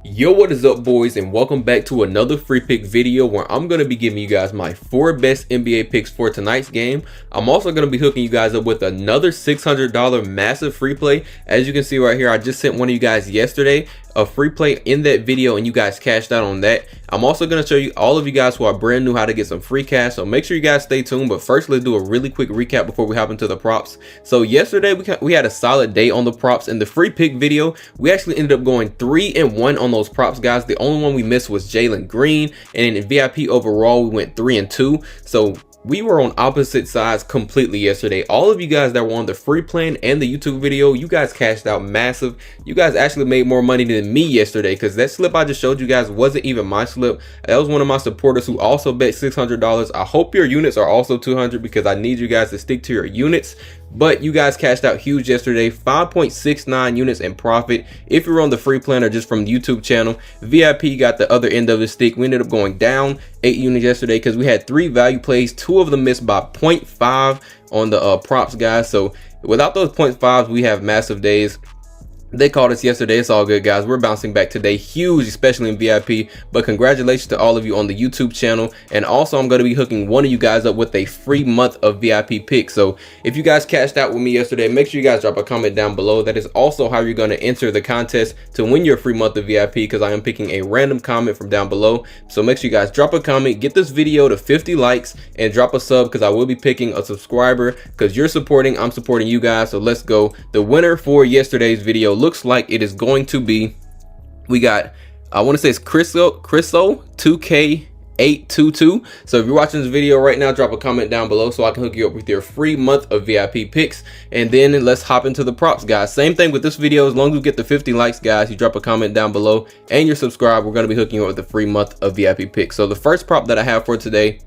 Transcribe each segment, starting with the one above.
Yo, what is up, boys, and welcome back to another free pick video where I'm going to be giving you guys my 4 best NBA picks for tonight's game. I'm also going to be hooking you guys up with another $600 massive free play. As you can see right here, I just sent one of you guys yesterday a free play in that video and you guys cashed out on that. I'm also going to show you, all of you guys who are brand new, how to get some free cash, so make sure you guys stay tuned. But first, let's do a really quick recap before we hop into the props. So yesterday we had a solid day on the props. In the free pick video, we actually ended up going 3-1 on those props, guys. The only one we missed was Jalen Green, and in VIP overall we went 3-2. So we were on opposite sides completely yesterday. All of you guys that were on the free plan and the YouTube video, you guys cashed out massive. You guys actually made more money than me yesterday, because that slip I just showed you guys wasn't even my slip. That was one of my supporters who also bet $600. I hope your units are also 200 because I need you guys to stick to your units. But you guys cashed out huge yesterday, 5.69 units in profit if you're on the free plan or just from the YouTube channel. VIP got the other end of the stick. We ended up going down 8 units yesterday because we had 3 value plays. 2 of them missed by 0.5 on the props, guys. So without those 0.5s, we have massive days. They called us yesterday. It's all good, guys. We're bouncing back today, huge, especially in VIP. But congratulations to all of you on the YouTube channel. And also, I'm going to be hooking one of you guys up with a free month of VIP picks. So if you guys cashed out with me yesterday, make sure you guys drop a comment down below. That is also how you're going to enter the contest to win your free month of VIP, because I am picking a random comment from down below. So make sure you guys drop a comment, get this video to 50 likes, and drop a sub, because I will be picking a subscriber, because you're supporting, I'm supporting you guys. So let's go. The winner for yesterday's video looks like it is going to be, we got, I want to say it's Chriso 2K822. So if you're watching this video right now, drop a comment down below so I can hook you up with your free month of VIP picks. And then let's hop into the props, guys. Same thing with this video. As long as we get the 50 likes, guys, you drop a comment down below and you're subscribed, we're going to be hooking you up with the free month of VIP picks. So the first prop that I have for today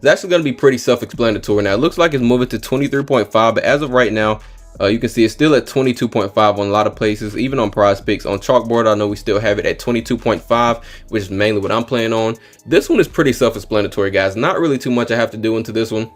is actually going to be pretty self-explanatory. Now it looks like it's moving to 23.5, but as of right now, you can see it's still at 22.5 on a lot of places, even on prizepicks. On Chalkboard, I know we still have it at 22.5, which is mainly what I'm playing on. This one is pretty self-explanatory, guys. Not really too much I have to do into this one.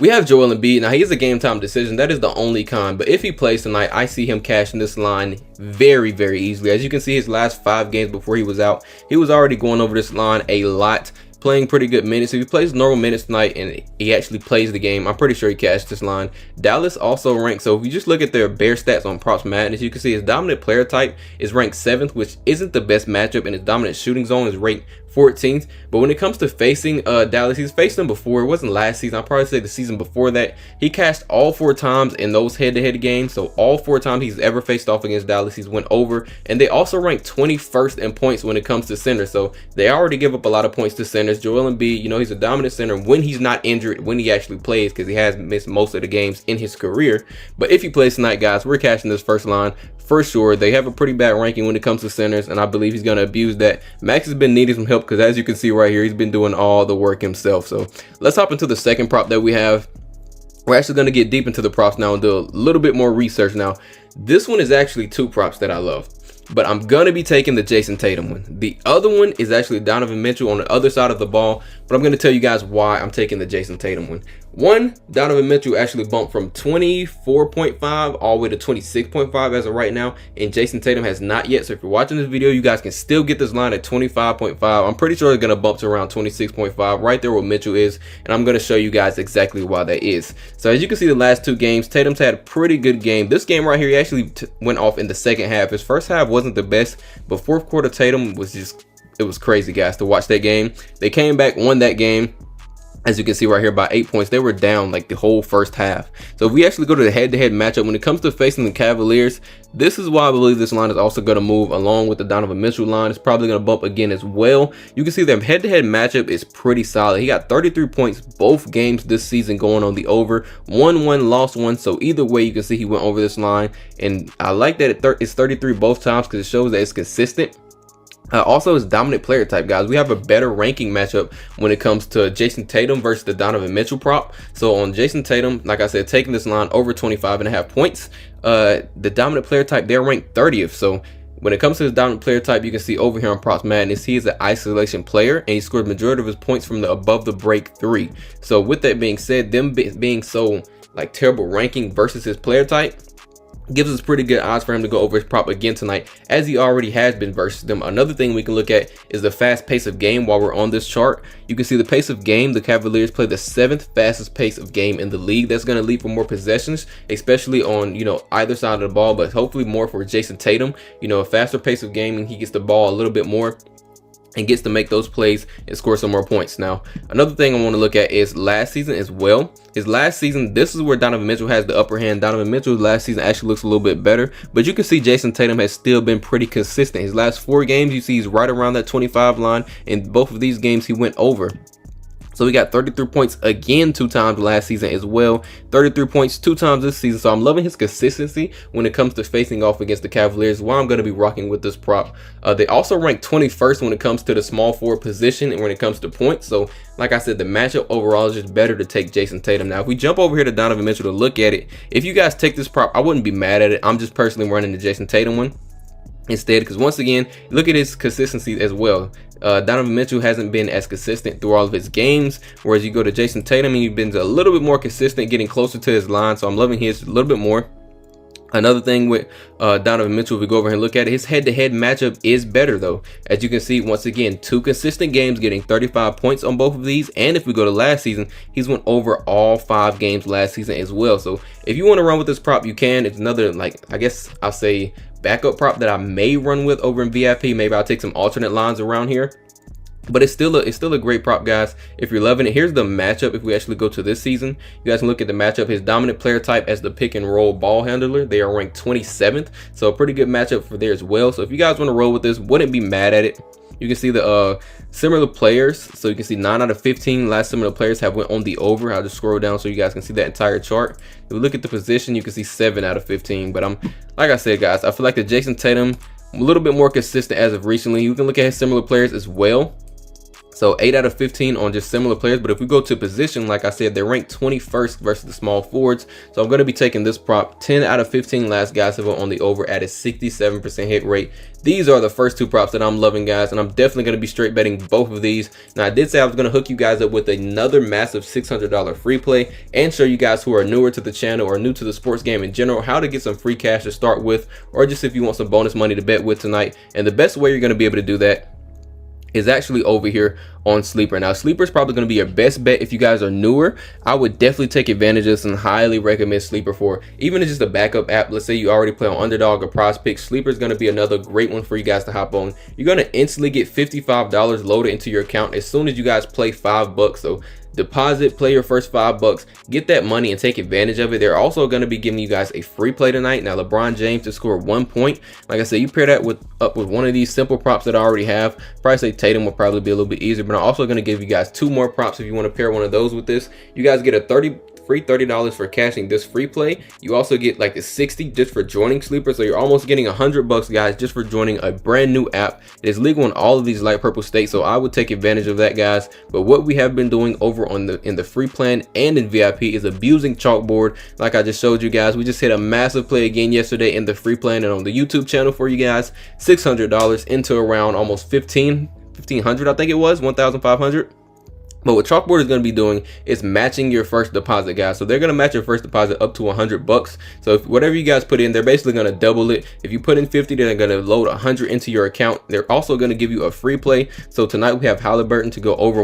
We have Joel Embiid. Now, he is a game time decision. That is the only con. But if he plays tonight, I see him cashing this line very, very easily. As you can see, his last 5 games before he was out, he was already going over this line a lot, playing pretty good minutes. If he plays normal minutes tonight and he actually plays the game, I'm pretty sure he cashed this line. Dallas also ranked, so if you just look at their bare stats on props madness, you can see his dominant player type is ranked 7th, which isn't the best matchup, and his dominant shooting zone is ranked 14th. But when it comes to facing Dallas, he's faced them before. It wasn't last season, I'll probably say the season before that. He cashed all 4 times in those head-to-head games. So all 4 times he's ever faced off against Dallas, he's went over. And they also rank 21st in points when it comes to center. So they already give up a lot of points to centers. Joel Embiid, you know, he's a dominant center when he's not injured, when he actually plays, because he has missed most of the games in his career. But if he plays tonight, guys, we're cashing this first line for sure. They have a pretty bad ranking when it comes to centers, and I believe he's going to abuse that. Max has been needing some help, because as you can see right here, he's been doing all the work himself. So let's hop into the second prop that we have. We're actually going to get deep into the props now and do a little bit more research. Now, this one is actually 2 props that I love, but I'm going to be taking the Jayson Tatum one. The other one is actually Donovan Mitchell on the other side of the ball, but I'm going to tell you guys why I'm taking the Jayson Tatum one. One, Donovan Mitchell actually bumped from 24.5 all the way to 26.5 as of right now, and Jayson Tatum has not yet. So if you're watching this video, you guys can still get this line at 25.5. I'm pretty sure it's going to bump to around 26.5, right there where Mitchell is, and I'm going to show you guys exactly why that is. So as you can see, the last 2 games, Tatum's had a pretty good game. This game right here, he actually went off in the second half. His first half wasn't the best, but fourth quarter Tatum was just, it was crazy, guys, to watch that game. They came back, won that game, as you can see right here, by 8 points. They were down like the whole first half. So if we actually go to the head-to-head matchup, when it comes to facing the Cavaliers, this is why I believe this line is also going to move along with the Donovan Mitchell line. It's probably going to bump again as well. You can see their head-to-head matchup is pretty solid. He got 33 points both games this season going on the over. Won 1, lost 1. So either way, you can see he went over this line. And I like that it's 33 both times, because it shows that it's consistent. Also, his dominant player type, guys. We have a better ranking matchup when it comes to Jayson Tatum versus the Donovan Mitchell prop. So on Jayson Tatum, like I said, taking this line over 25.5 points. The dominant player type, they're ranked 30th. So when it comes to his dominant player type, you can see over here on Props Madness, he is an isolation player, and he scored the majority of his points from the above the break 3. So with that being said, them being so like terrible ranking versus his player type, gives us pretty good odds for him to go over his prop again tonight, as he already has been versus them. Another thing we can look at is the fast pace of game. While we're on this chart, you can see the pace of game. The Cavaliers play the 7th fastest pace of game in the league. That's going to lead for more possessions, especially on, you know, either side of the ball, but hopefully more for Jayson Tatum. You know, a faster pace of game, and he gets the ball a little bit more and gets to make those plays and score some more points. Now, another thing I want to look at is last season as well. His last season, this is where Donovan Mitchell has the upper hand. Donovan Mitchell last season actually looks a little bit better, but you can see Jayson Tatum has still been pretty consistent. His last 4 games, you see he's right around that 25 line. In both of these games, he went over. So we got 33 points again 2 times last season as well. 33 points 2 times this season. So I'm loving his consistency when it comes to facing off against the Cavaliers. Why I'm going to be rocking with this prop. They also rank 21st when it comes to the small forward position and when it comes to points. So like I said, the matchup overall is just better to take Jayson Tatum. Now, if we jump over here to Donovan Mitchell to look at it, if you guys take this prop, I wouldn't be mad at it. I'm just personally running the Jayson Tatum one instead, because once again, look at his consistency as well. Donovan Mitchell hasn't been as consistent through all of his games, whereas you go to Jayson Tatum and he's been a little bit more consistent, getting closer to his line. So I'm loving his a little bit more. Another thing with Donovan Mitchell, if we go over here and look at it, his head-to-head matchup is better though. As you can see, once again, 2 consistent games, getting 35 points on both of these. And if we go to last season, he's went over all 5 games last season as well. So if you want to run with this prop, you can. It's another, like, I guess I'll say backup prop that I may run with over in VIP. Maybe I'll take some alternate lines around here. But it's still a great prop, guys, if you're loving it. Here's the matchup. If we actually go to this season, you guys can look at the matchup. His dominant player type as the pick and roll ball handler, they are ranked 27th. So a pretty good matchup for there as well. So if you guys want to roll with this, wouldn't be mad at it. You can see the similar players. So you can see 9 out of 15 last similar players have went on the over. I'll just scroll down so you guys can see that entire chart. If we look at the position, you can see 7 out of 15. But like I said, guys, I feel like the Jayson Tatum a little bit more consistent as of recently. You can look at his similar players as well. So 8 out of 15 on just similar players. But if we go to position, like I said, they're ranked 21st versus the small forwards. So I'm going to be taking this prop. 10 out of 15 last guys have on the over at a 67% hit rate. These are the first 2 props that I'm loving, guys, and I'm definitely going to be straight betting both of these. Now, I did say I was going to hook you guys up with another massive $600 free play and show you guys who are newer to the channel or new to the sports game in general how to get some free cash to start with, or just if you want some bonus money to bet with tonight. And the best way you're going to be able to do that is actually over here on Sleeper. Now, Sleeper is probably going to be your best bet if you guys are newer. I would definitely take advantage of this and highly recommend Sleeper for even just a backup app. Let's say you already play on Underdog or PrizePicks. Sleeper is going to be another great one for you guys to hop on. You're going to instantly get $55 loaded into your account as soon as you guys play $5. So deposit, play your first $5, get that money and take advantage of it. They're also going to be giving you guys a free play tonight. Now, LeBron James to score 1 point. Like I said, you pair that up with one of these simple props that I already have. Probably say Tatum will probably be a little bit easier, but I'm also going to give you guys 2 more props if you want to pair one of those with this. You guys get a free $30 for cashing this free play. You also get like the 60 just for joining Sleeper. So you're almost getting $100, guys, just for joining a brand new app. It is legal in all of these light purple states, so I would take advantage of that, guys. But what we have been doing over in the free plan and in VIP is abusing Chalkboard. Like I just showed you guys, we just hit a massive play again yesterday in the free plan and on the YouTube channel for you guys. $600 into around almost 1,500, I think it was 1,500. But what Chalkboard is going to be doing is matching your first deposit, guys. So they're going to match your first deposit up to $100. So if whatever you guys put in, they're basically going to double it. If you put in 50, they're going to load 100 into your account. They're also going to give you a free play. So tonight we have Halliburton to go over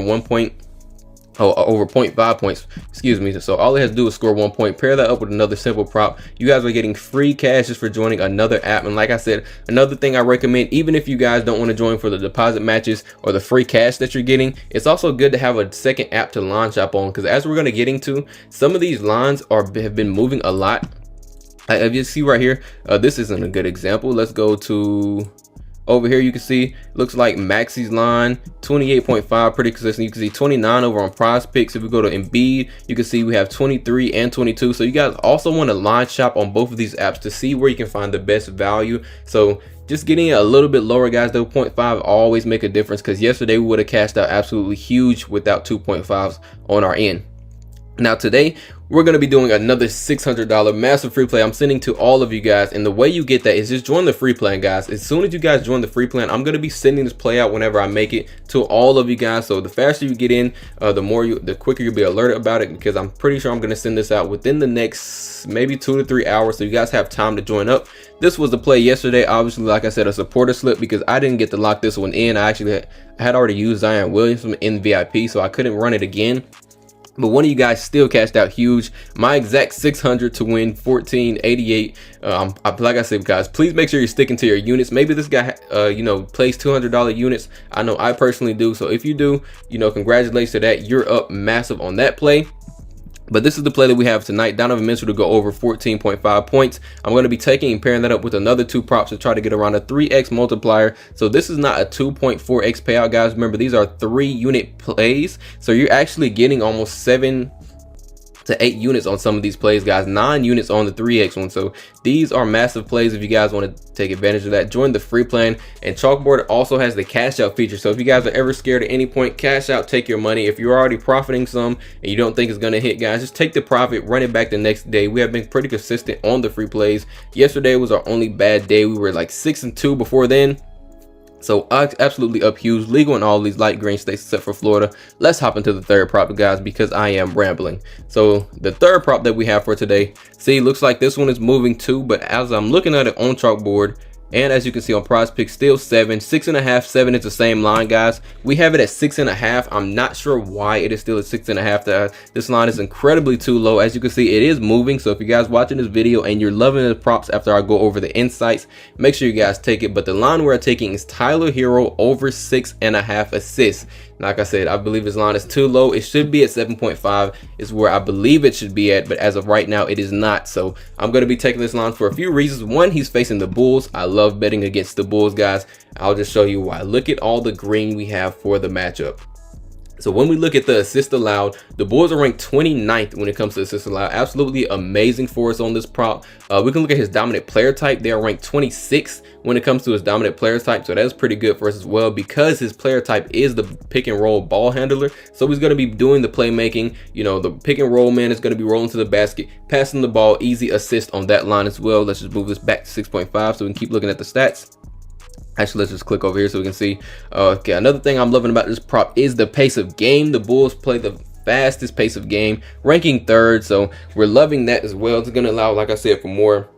over 0.5 points, excuse me. So all it has to do is score 1 point. Pair that up with another simple prop. You guys are getting free cash just for joining another app. And like I said, another thing I recommend, even if you guys don't want to join for the deposit matches or the free cash that you're getting, it's also good to have a second app to line shop on, because as we're going to get into, some of these lines have been moving a lot. As you see right here, this isn't a good example. Let's go to over here. You can see looks like Maxi's line 28.5, pretty consistent. You can see 29 over on PrizePicks. If we go to Embiid, you can see we have 23 and 22. So you guys also want to line shop on both of these apps to see where you can find the best value. So just getting it a little bit lower, guys, though 0.5 always make a difference, because yesterday we would have cashed out absolutely huge without 2.5s on our end. Now today we're going to be doing another $600 massive free play I'm sending to all of you guys, and the way you get that is just join the free plan, guys. As soon as you guys join the free plan, I'm going to be sending this play out whenever I make it to all of you guys. So the faster you get in, the quicker you'll be alerted about it, because I'm pretty sure I'm going to send this out within the next maybe 2 to 3 hours, so you guys have time to join up. This was the play yesterday, obviously, like I said, a supporter slip, because I didn't get to lock this one in. I had already used Zion Williamson in VIP, so I couldn't run it again. But one of you guys still cashed out huge. My exact 600 to win 1488. Like I said, guys, please make sure you're sticking to your units. Maybe this guy, plays $200 units. I know I personally do. So if you do, congratulations to that. You're up massive on that play. But this is the play that we have tonight. Donovan Mitchell to go over 14.5 points. I'm going to be taking and pairing that up with another 2 props to try to get around a 3x multiplier. So this is not a 2.4x payout, guys. Remember, these are 3 unit plays. So you're actually getting almost 7 to 8 units on some of these plays, guys. 9 units on the 3x one. So these are massive plays if you guys want to take advantage of that. Join the free plan. And Chalkboard also has the cash out feature. So if you guys are ever scared at any point, cash out, take your money. If you're already profiting some and you don't think it's going to hit, guys, just take the profit, run it back the next day. We have been pretty consistent on the free plays. Yesterday was our only bad day. We were like 6-2 before then. So absolutely up huge, legal in all these light green states except for Florida. Let's hop into the third prop, guys, because I am rambling. So the third prop that we have for today, see, looks like this one is moving too, but as I'm looking at it on Chalkboard, and as you can see on prizepicks, still 7, 6.5, 7 is the same line, guys. We have it at 6.5. I'm not sure why it is still at 6.5. This line is incredibly too low. As you can see, it is moving. So if you guys watching this video and you're loving the props after I go over the insights, make sure you guys take it. But the line we're taking is Tyler Herro over 6.5 assists. Like I said, I believe this line is too low. It should be at 7.5 is where I believe it should be at, but as of right now, it is not. So I'm going to be taking this line for a few reasons. One, he's facing the Bulls. I love betting against the Bulls, guys. I'll just show you why. Look at all the green we have for the matchup. So when we look at the assist allowed, the Bulls are ranked 29th when it comes to assist allowed. Absolutely amazing for us on this prop. We can look at his dominant player type. They are ranked 26th when it comes to his dominant player type. So that's pretty good for us as well, because his player type is the pick and roll ball handler. So he's going to be doing the playmaking. The pick and roll man is going to be rolling to the basket, passing the ball, easy assist on that line as well. Let's just move this back to 6.5 so we can keep looking at the stats. Actually, let's just click over here so we can see. Okay, another thing I'm loving about this prop is the pace of game. The Bulls play the fastest pace of game, ranking 3rd. So we're loving that as well. It's going to allow, like I said, for more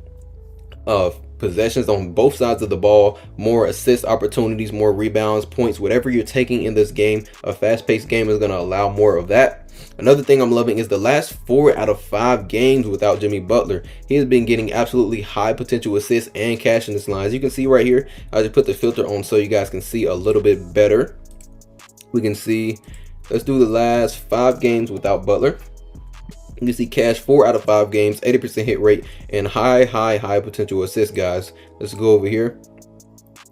possessions on both sides of the ball, more assist opportunities, more rebounds, points, whatever you're taking in this game. A fast-paced game is going to allow more of that. Another thing I'm loving is the last 4 out of 5 games without Jimmy Butler. He has been getting absolutely high potential assists and cash in this line. As you can see right here, I just put the filter on so you guys can see a little bit better. We can see, let's do the last 5 games without Butler. You can see cash 4 out of 5 games, 80% hit rate, and high potential assist, guys. Let's go over here.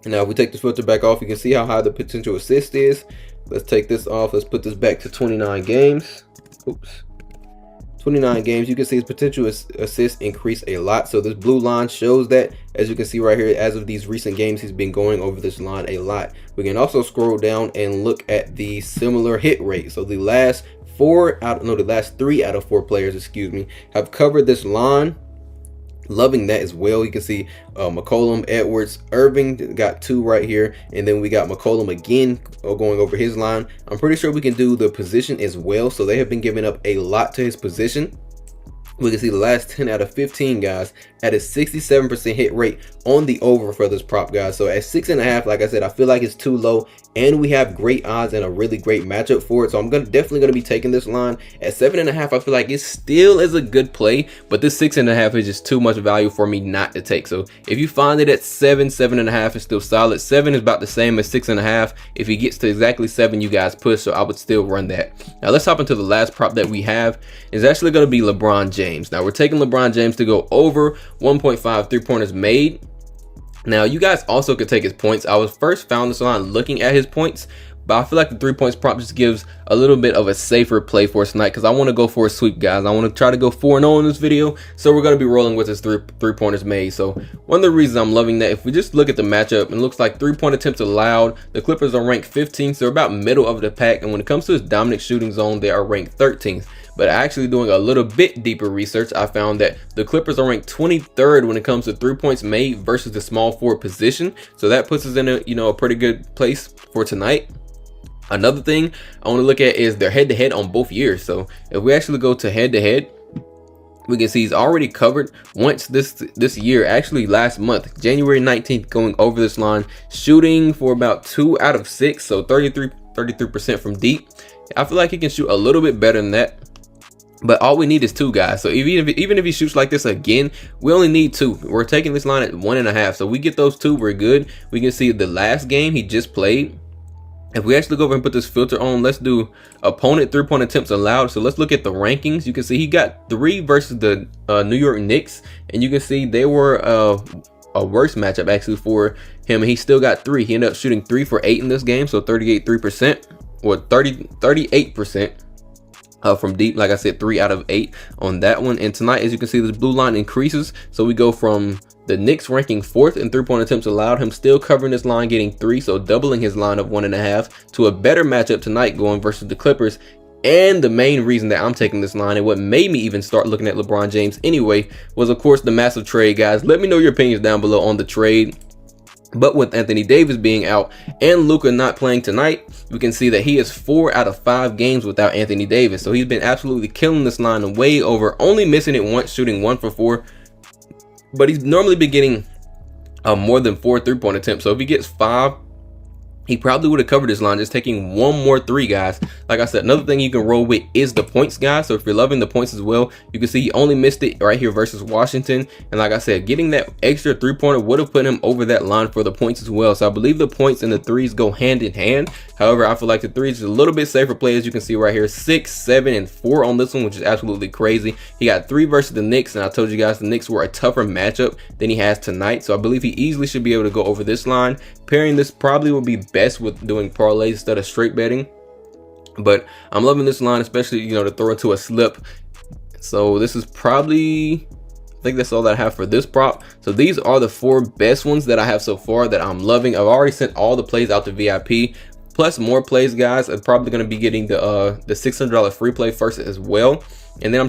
Now, if we take the filter back off, you can see how high the potential assist is. Let's take this off. Let's put this back to 29 games. Oops. 29 games. You can see his potential assists increase a lot. So this blue line shows that. As you can see right here, as of these recent games, he's been going over this line a lot. We can also scroll down and look at the similar hit rate. So the last 3 out of 4 players, excuse me, have covered this line. Loving that as well. You can see McCollum, Edwards, Irving got 2 right here, and then we got McCollum again going over his line. I'm pretty sure we can do the position as well. So they have been giving up a lot to his position. We can see the last 10 out of 15 guys at a 67% hit rate on the over for this prop, guys. So at 6.5, like I said, I feel like it's too low, and we have great odds and a really great matchup for it. So I'm definitely gonna be taking this line at 7.5. I feel like it still is a good play, but this 6.5 is just too much value for me not to take. So if you find it at 7.5, it's still solid. 7 is about the same as 6.5. If he gets to exactly 7, you guys push. So I would still run that. Now let's hop into the last prop that we have. Is actually gonna be LeBron James. Now we're taking LeBron James to go over 1.5 3-pointers made. Now you guys also could take his points. I was first found this line looking at his points, but I feel like the 3 points prop just gives a little bit of a safer play for us tonight, because I want to go for a sweep, guys. I want to try to go 4-0 in this video, so we're going to be rolling with this three-pointers made. So one of the reasons I'm loving that, if we just look at the matchup, it looks like 3-point attempts allowed, the Clippers are ranked 15th, so they're about middle of the pack, and when it comes to this dominant shooting zone, they are ranked 13th. But actually doing a little bit deeper research, I found that the Clippers are ranked 23rd when it comes to 3 points made versus the small forward position. So that puts us in a, a pretty good place for tonight. Another thing I want to look at is their head-to-head on both years. So if we actually go to head-to-head, we can see he's already covered once this year, actually last month, January 19th, going over this line, shooting for about 2 out of 6, so 33% from deep. I feel like he can shoot a little bit better than that, but all we need is 2, guys. So even if he shoots like this again, we only need 2. We're taking this line at 1.5, so we get those 2, we're good. We can see the last game he just played. If we actually go over and put this filter on, let's do opponent 3-point attempts allowed. So let's look at the rankings. You can see he got 3 versus the New York Knicks, and you can see they were a worse matchup actually for him, and he still got 3. He ended up shooting 3 for 8 in this game, so 38% or 38% from deep. Like I said, 3 out of 8 on that one. And tonight, as you can see, this blue line increases, so we go from the Knicks ranking 4th in 3-point attempts allowed, him still covering this line, getting 3, so doubling his line of 1.5, to a better matchup tonight going versus the Clippers. And the main reason that I'm taking this line, and what made me even start looking at LeBron James anyway, was of course the massive trade, guys. Let me know your opinions down below on the trade. But with Anthony Davis being out and Luka not playing tonight, we can see that he is 4 out of 5 games without Anthony Davis. So he's been absolutely killing this line way over, only missing it once, shooting 1 for 4. But he's normally been getting more than 4 3-point attempts. So if he gets 5, he probably would have covered this line, just taking 1 more 3, guys. Like I said, another thing you can roll with is the points, guys. So if you're loving the points as well, you can see he only missed it right here versus Washington. And like I said, getting that extra 3-pointer would have put him over that line for the points as well. So I believe the points and the 3s go hand in hand. However, I feel like the 3s is a little bit safer play, as you can see right here, 6, 7, and 4 on this one, which is absolutely crazy. He got 3 versus the Knicks, and I told you guys the Knicks were a tougher matchup than he has tonight. So I believe he easily should be able to go over this line. Pairing this probably would be best with doing parlays instead of straight betting. But I'm loving this line, especially, to throw into a slip. So this is probably, I think that's all that I have for this prop. So these are the 4 best ones that I have so far that I'm loving. I've already sent all the plays out to VIP, plus more plays, guys. I'm probably going to be getting the $600 free play first as well. And then I'm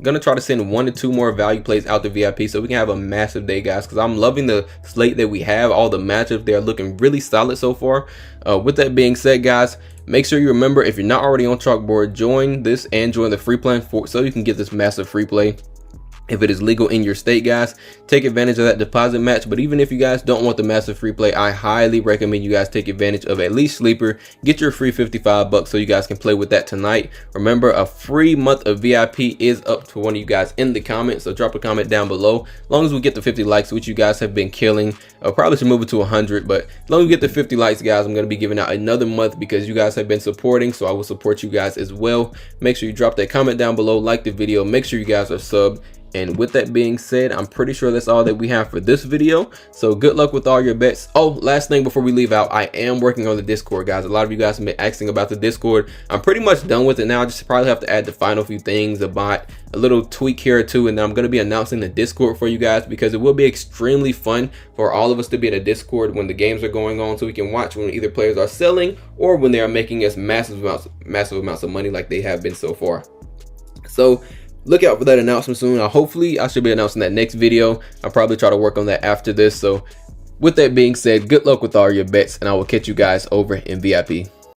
gonna try to send 1 to 2 more value plays out to VIP, so we can have a massive day, guys, because I'm loving the slate that we have. All the matchups, they are looking really solid so far. With that being said, guys, make sure you remember, if you're not already on Chalkboard, join this and join the free plan so you can get this massive free play. If it is legal in your state, guys, take advantage of that deposit match. But even if you guys don't want the massive free play, I highly recommend you guys take advantage of at least Sleeper. Get your free 55 bucks so you guys can play with that tonight. Remember, a free month of VIP is up to one of you guys in the comments, so drop a comment down below. As long as we get the 50 likes, which you guys have been killing, I probably should move it to 100, but as long as we get the 50 likes, guys, I'm going to be giving out another month because you guys have been supporting, so I will support you guys as well. Make sure you drop that comment down below, like the video, make sure you guys are subbed. And with that being said, I'm pretty sure that's all that we have for this video. So good luck with all your bets. Oh, last thing before we leave out, I am working on the Discord, guys. A lot of you guys have been asking about the Discord. I'm pretty much done with it now. I just probably have to add the final few things about a little tweak here or two, and then I'm going to be announcing the Discord for you guys, because it will be extremely fun for all of us to be in a Discord when the games are going on, so we can watch when either players are selling or when they are making us massive amounts of money like they have been so far. So look out for that announcement soon. Hopefully I should be announcing that next video. I'll probably try to work on that after this. So with that being said, good luck with all your bets, and I will catch you guys over in VIP.